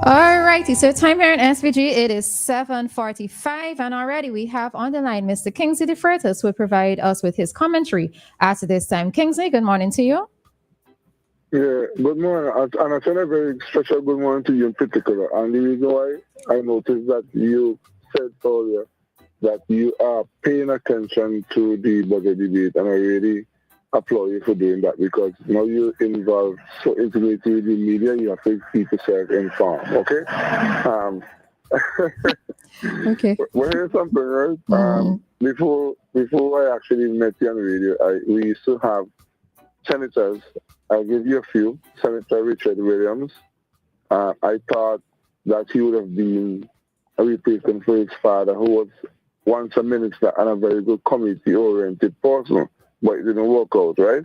All righty, so time here in SVG, it is 7:45, and already we have on the line Mr. Kingsley Defreitas, who will provide us with his commentary at this time. Kingsley, good morning to you. Yeah, good morning. And I send a very special good morning to you in particular. And the reason why I noticed that you said earlier that you are paying attention to the budget debate, and I really applaud you for doing that because now you're involved so intimately with the media, you have to keep yourself informed, okay? Um, Okay. well, here's something, right? Before I actually met you on the radio, we used to have senators. I'll give you a few. Senator Richard Williams. I thought that he would have been a replacement for his father, who was once a minister and a very good community-oriented person, but it didn't work out, right?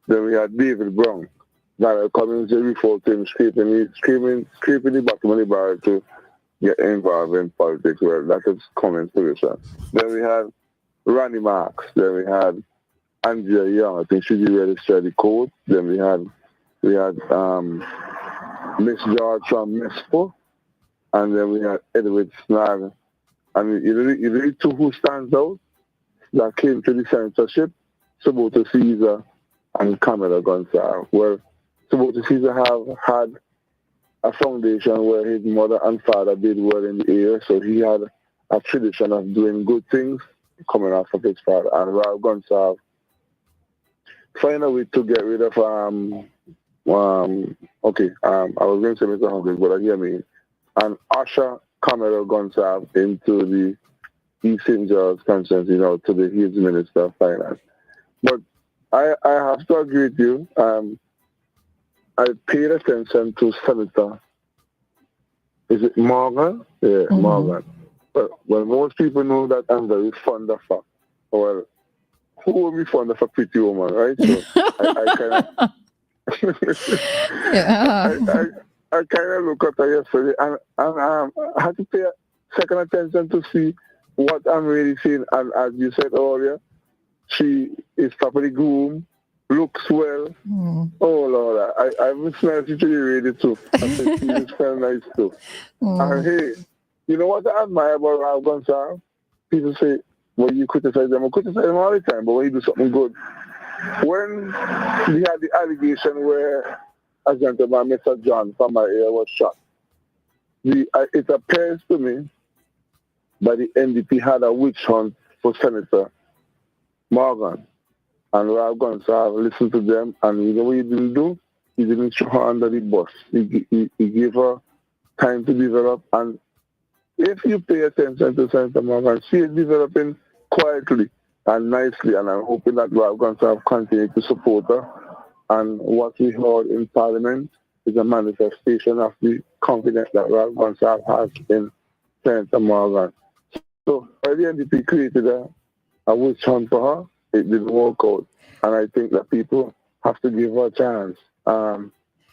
Then we had David Brown, that community referred to him scraping the bottom of the barrel to get involved in politics. Well, that is common solution. Then we had Ronnie Marks. Then we had Andrea Young. I think she's ready to share the code. Then we had Miss George from Mespo, and then we had Edward Snag. And you know the two who stands out that came to the senatorship, Sabota Caesar and Camila Gonzalez. Well, Sabota Caesar have had a foundation where his mother and father did well in the area, so he had a tradition of doing good things coming off of his father. And Ralph Gonzalez find a way to get rid of I was going to say Mr. Huggins, but I hear me. And usher Camilo Gonzalez into the East St. George conference, to the his Minister of Finance. But I have to agree with you. I paid attention to Senator. Is it Morgan? Yeah, Morgan. But well, most people know that I'm very fond of her. Well, who will be fond of a pretty woman, right? So I kind of Yeah. I kind of look at her yesterday, and I had to pay second attention to see what I'm really seeing. And as you said earlier, she is properly groomed, looks well. Oh Lord, I've smelled it to the radio too. I said she smell nice too. And hey, you know what I admire about Ralph Gonzalez? People say, well, you criticize them. I criticize them all the time, but when you do something good. When we had the allegation where a gentleman, Mr. John from my area, was shot, it appears to me that the NDP had a witch hunt for Senator Morgan. And Ralph Gonzalez listened to them, and you know what he didn't do? He didn't throw her under the bus. He gave her time to develop, and if you pay attention to Senator Morgan, she is developing quietly and nicely, and I'm hoping that Ralph Gonzalez continue to support her. And what we heard in Parliament is a manifestation of the confidence that Ralph Gonzalez has in Senator Morgan. So, by the NDP created a witch hunt for her, it didn't work out. And I think that people have to give her a chance.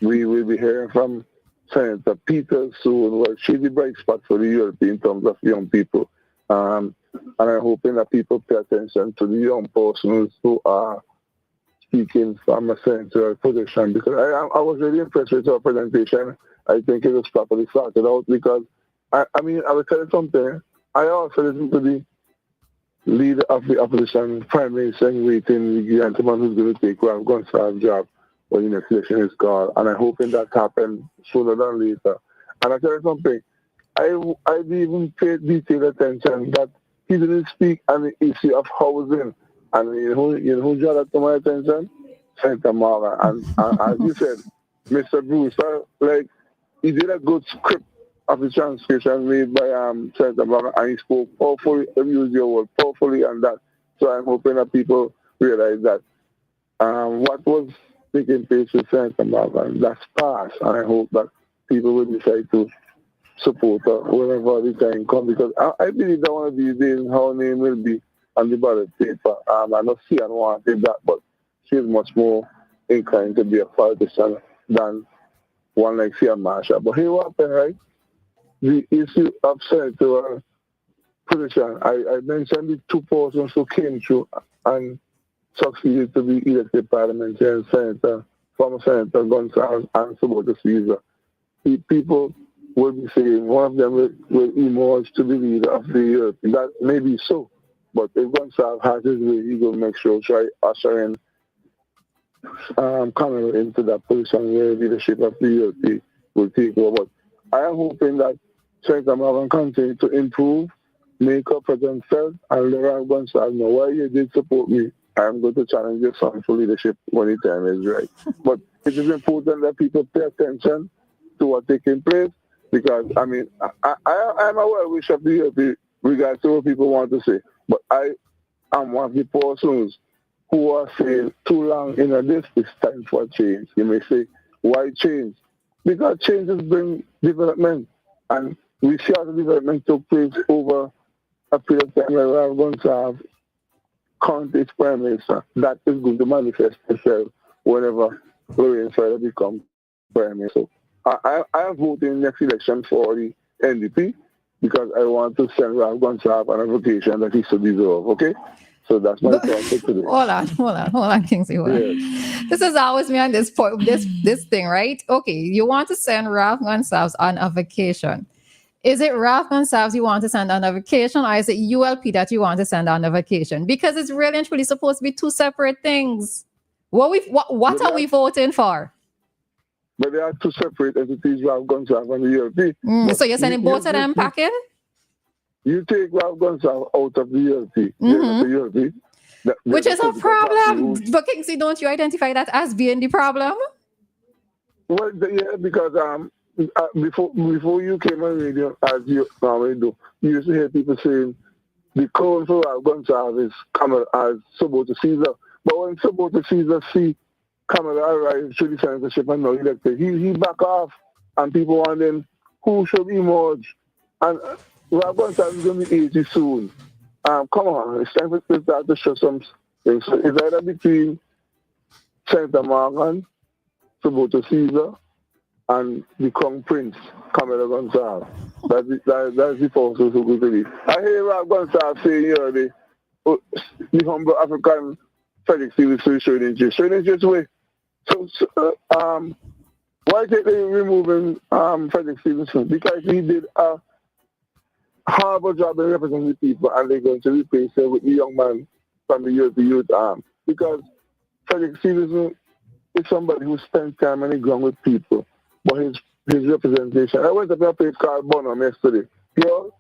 We will be hearing from Senator Peters soon. Well, she's the bright spot for the Europe in terms of young people. And I'm hoping that people pay attention to the young persons who are speaking from a senatorial position, because I was really impressed with her presentation. I think it was properly sorted out because, I will tell you something. I also listened to the leader of the opposition, Prime Minister in waiting, the gentleman who's going to take Ralph Gonzalez's job when the next election is called. And I'm hoping that happens sooner than later. And I tell you something. I even paid detailed attention that he didn't speak on the issue of housing. And you know who drew that to my attention? Senator Morgan. And as you said, Mr. Brewster, he did a good script of the transcription made by Senator Morgan, and he spoke powerfully, used your word, powerfully on that. So I'm hoping that people realize that what was taking place with Senator Morgan, that's past, and I hope that people will decide to support her whenever the time comes, because I believe that one of these days her name will be on the ballot paper. I know she wanted that, but she's much more inclined to be a politician than one like Sia Marsha. But here what happened, right? The issue of senatorial position, I mentioned the two persons who came through and succeeded to be elected parliamentarian senator, former Senator Gonzalez and Sabota Caesar. People will be saying one of them will emerge to be leader of the year. That may be so. But if Gonsalves has his way, he will make sure try ushering Cameroon into that position where leadership of the year will take over. But I am hoping that Senator Marvin continue to improve, make up for themselves, and Laurent Gonsalves know why you did support me. I'm going to challenge your son for leadership when the time is right. But it is important that people pay attention to what's taking place because, I mean, I'm a well-wisher of the year, regardless of what people want to say. But I am one of the persons who are saying too long in this is time for change. You may say, why change? Because changes bring development. And we see how the development took place over a period of time where we're going to have county prime minister. That is going to manifest itself whenever Roleza becomes prime minister. So I am voting next election for the NDP because I want to send Ralph Gonsalves on a vacation that he should deserve, okay? So that's my thought for today. Hold on, Kingsley. Hold on. This is always me on this point, this thing, right? Okay, you want to send Ralph Gonsalves on a vacation. Is it Ralph Gonsalves you want to send on a vacation, or is it ULP that you want to send on a vacation? Because it's really and truly supposed to be two separate things. What are we voting for? But they are two separate entities, Ralph Gonsalves and the ULP. So you're sending both of them packing? You take Ralph Gonsalves out of the ULP. The ULP. Which is a problem. But Kingsley, don't you identify that as being the problem? Well, yeah, because before you came on radio, as you normally do, you used to hear people saying the call for Ralph Gonsalves is coming as Sobota Caesar. But when Sobota Caesar see Kamala arrive through the senatorship and now elected, he back off, and people wondering who should emerge. And Ralph Gonsalves is going to be 80 soon. Come on, it's time for people to show some things. So it's either between Senator Morgan, Sobota Caesar, and the Crown Prince, Kamala Gonsalves. That's the forces who go to be. I hear Ralph Gonsalves saying here the humble African Felix Stevenson showing interest way. So why take they removing Felix Stevenson? Because he did a horrible job in representing the people, and they're going to replace him with the young man from the youth arm. Because Felix Stevenson is somebody who spends time on the ground with people, but his representation. I went up to a place called Bonham yesterday. Yo,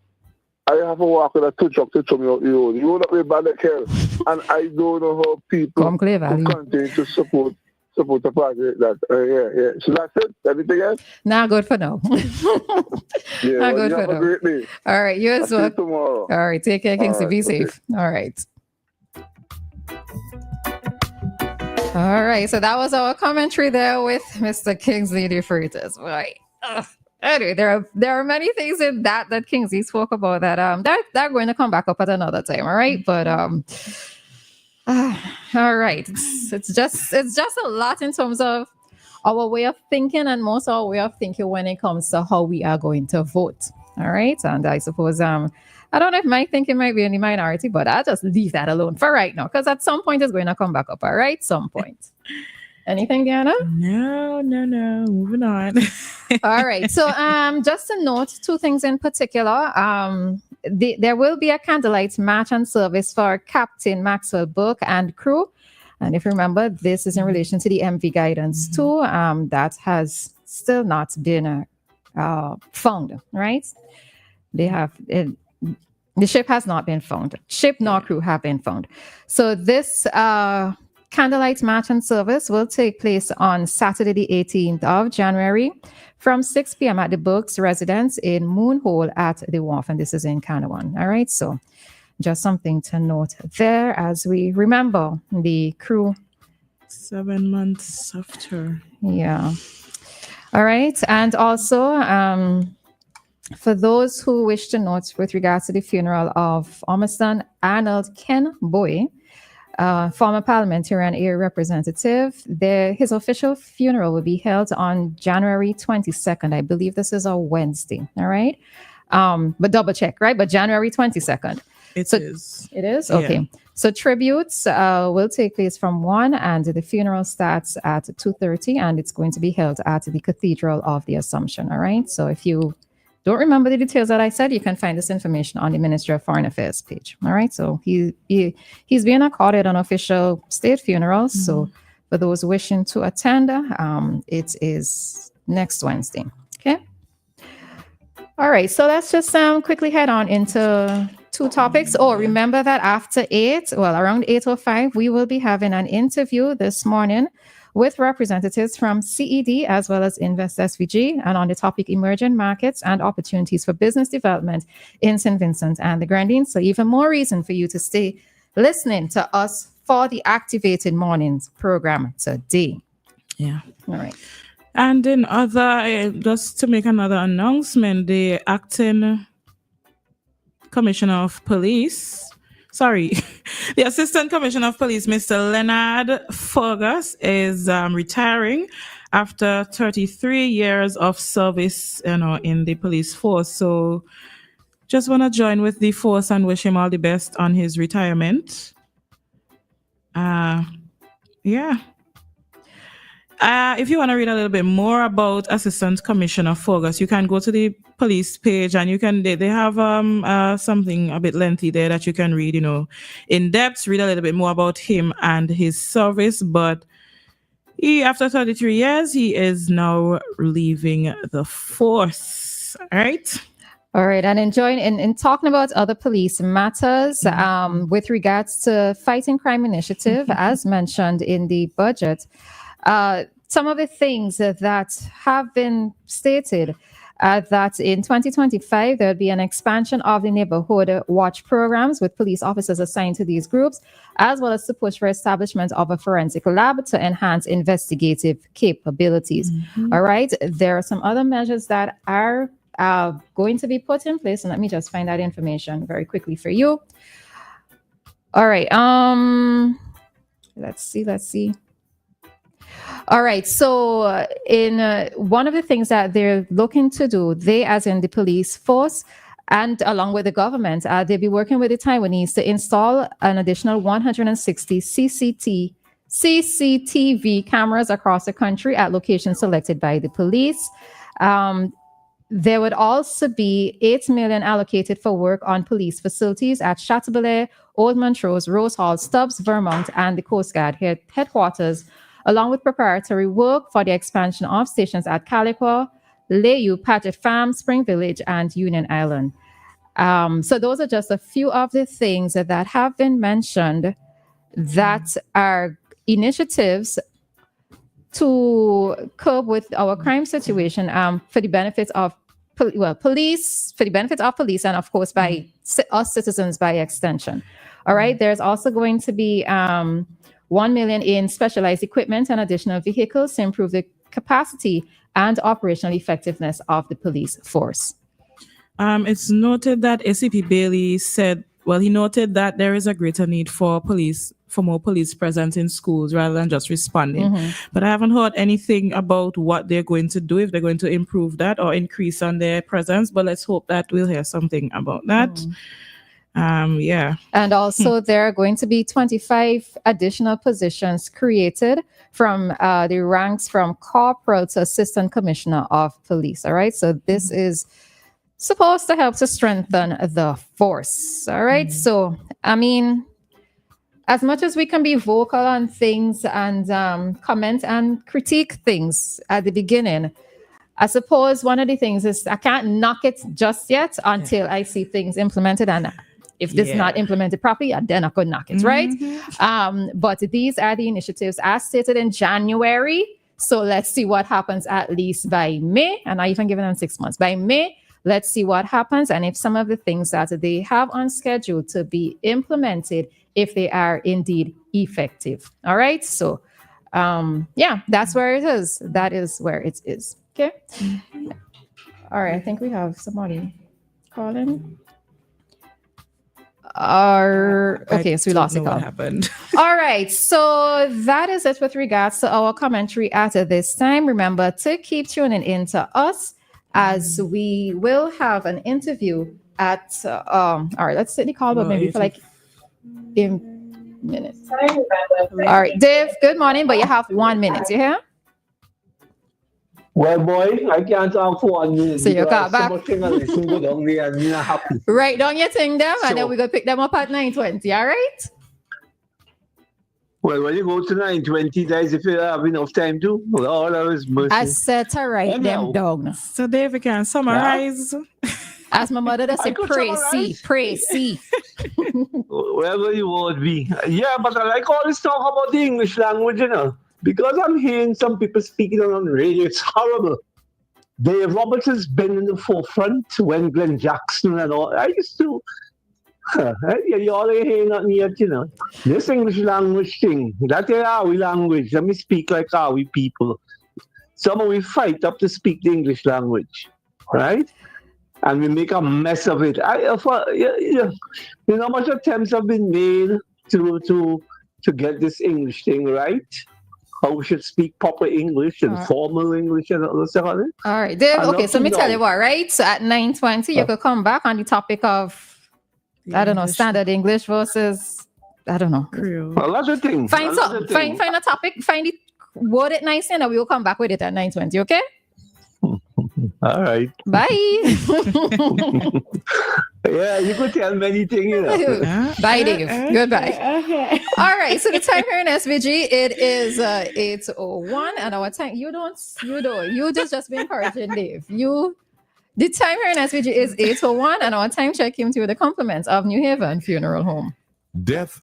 I have to walk with a two truck to throw me out the road. You would not be bad like hell. And I don't know how people continue to support a party like that. Yeah. So that's it. Everything else? Not good for now. Yeah, not good for now. Have a great day. All right, you as well. See you tomorrow. All right, take care, Kingsley. Be safe. All right. All right, so that was our commentary there with Mr. Kingsley Defreitas. Right. Anyway, there are many things in that Kingsley spoke about that they're going to come back up at another time. All right, but all right, it's just a lot in terms of our way of thinking, and most our way of thinking when it comes to how we are going to vote. All right, and I suppose I don't know if my thinking might be in the minority, but I'll just leave that alone for right now, because at some point it's going to come back up. All right, some point. Anything, Dianna? No. Moving on. All right. So just to note two things in particular. There will be a candlelight match and service for Captain Maxwell Burke and crew. And if you remember, this is in relation to the MV Guidance 2 that has still not been found, right? The ship has not been found. Ship nor crew have been found. So this candlelight match and service will take place on Saturday, the 18th of January from 6 p.m. at the Burke's residence in Moonhole at the Wharf. And this is in Canawan. All right. So just something to note there as we remember the crew. 7 months after. Yeah. All right. And also, for those who wish to note with regards to the funeral of Ormiston Arnold Ken Boy, former parliamentary and area representative, his official funeral will be held on January 22nd. I believe this is a Wednesday. All right. But double check, right? But January 22nd. It is. It is? Yeah. Okay. So tributes will take place from 1 and the funeral starts at 2:30 and it's going to be held at the Cathedral of the Assumption. All right. So if you don't remember the details that I said, you can find this information on the Ministry of Foreign Affairs page. All right. So he's being accorded an official state funeral. So for those wishing to attend, it is next Wednesday. Okay. All right. So let's just quickly head on into two topics. Oh, remember that after 8, well, around 8:05, we will be having an interview this morning with representatives from CED as well as Invest SVG and on the topic emerging markets and opportunities for business development in St. Vincent and the Grenadines. So even more reason for you to stay listening to us for the Activated Mornings program today. Yeah. All right. And in other, just to make another announcement, the acting Commissioner of Police, the Assistant Commissioner of Police, Mr. Leonard Fergus, is retiring after 33 years of service, in the police force. So just want to join with the force and wish him all the best on his retirement. If you want to read a little bit more about Assistant Commissioner Fergus, you can go to the police page and they have something a bit lengthy there that you can read, in depth, read a little bit more about him and his service. But after 33 years, he is now leaving the force. All right. All right. And in talking about other police matters, with regards to Fighting Crime Initiative, as mentioned in the budget, some of the things that have been stated that in 2025, there'll be an expansion of the neighborhood watch programs with police officers assigned to these groups, as well as to push for establishment of a forensic lab to enhance investigative capabilities. All right. There are some other measures that are going to be put in place. And let me just find that information very quickly for you. All right. Let's see. All right. So in one of the things that they're looking to do, they as in the police force and along with the government, they'll be working with the Taiwanese to install an additional 160 CCTV cameras across the country at locations selected by the police. There would also be 8 million allocated for work on police facilities at Chateaubriand, Old Montrose, Rose Hall, Stubbs, Vermont, and the Coast Guard headquarters, along with preparatory work for the expansion of stations at Calico, Layou, Paget Farm, Spring Village, and Union Island. So those are just a few of the things that have been mentioned that are initiatives to curb with our crime situation for the benefits of police, and of course by us citizens by extension. All right. There's also going to be 1 million in specialized equipment and additional vehicles to improve the capacity and operational effectiveness of the police force. It's noted that ACP Bailey said, he noted that there is a greater need for more police presence in schools rather than just responding. But I haven't heard anything about what they're going to do, if they're going to improve that or increase on their presence. But let's hope that we'll hear something about that. And also there are going to be 25 additional positions created from the ranks from corporal to assistant commissioner of police. All right. So this is supposed to help to strengthen the force. All right. So, I mean, as much as we can be vocal on things and comment and critique things at the beginning, I suppose one of the things is I can't knock it just yet until I see things implemented. And if this is not implemented properly, then I could knock it, right? But these are the initiatives as stated in January. So let's see what happens at least by May. And I even given them 6 months. By May, let's see what happens. And if some of the things that they have on schedule to be implemented, if they are indeed effective. All right. So, that's where it is. That is where it is. Okay. All right. I think we have somebody calling. Okay, so we lost the call. What happened? All right, so that is it with regards to our commentary at this time. Remember to keep tuning in to us as we will have an interview at all right, let's take the call, but About maybe for 80. like a minute. All right, Dave, good morning, but you have 1 minute. You hear? Well, boy, I can't talk for 1 minute. So you because got back. so much thing I listen go down there and me not happy. Write down your thing them, and then So- we're gonna pick them up at 9:20. All right? Well, when you go to 9:20, guys, if you have enough time to, Lord, that was mercy. I said to write them down. So Dave, you can summarize. As my mother does say, I could pray, summarize. see, pray, see. Wherever you would be. Yeah, but I like all this talk about the English language, you know, because I'm hearing some people speaking on the radio. It's horrible. Dave Roberts has been in the forefront when Glenn Jackson and all. I used to. You all ain't hearing nothing yet, you know. This English language thing, that is our language. Let me speak like our people. Some of we fight up to speak the English language, right? And we make a mess of it. You know how much attempts have been made to get this English thing right? How we should speak proper English and formal English and all that stuff. All right, Dave. And Okay, up so let me to tell now. you what, right? So at 9:20, you could come back on the topic of I don't know, English standard English versus I don't know. Creole. Another thing. Find another thing. find a topic, find it, word it nicely, and then we'll come back with it at 9:20. Okay? All right. Bye. Yeah, you could tell many things, you know. Bye, Dave. Goodbye. All right. So the time here in SVG, it is 8:01, and our time. You just be encouraging Dave. The time here in SVG is 8:01, and our time check came to the compliments of New Haven Funeral Home. Death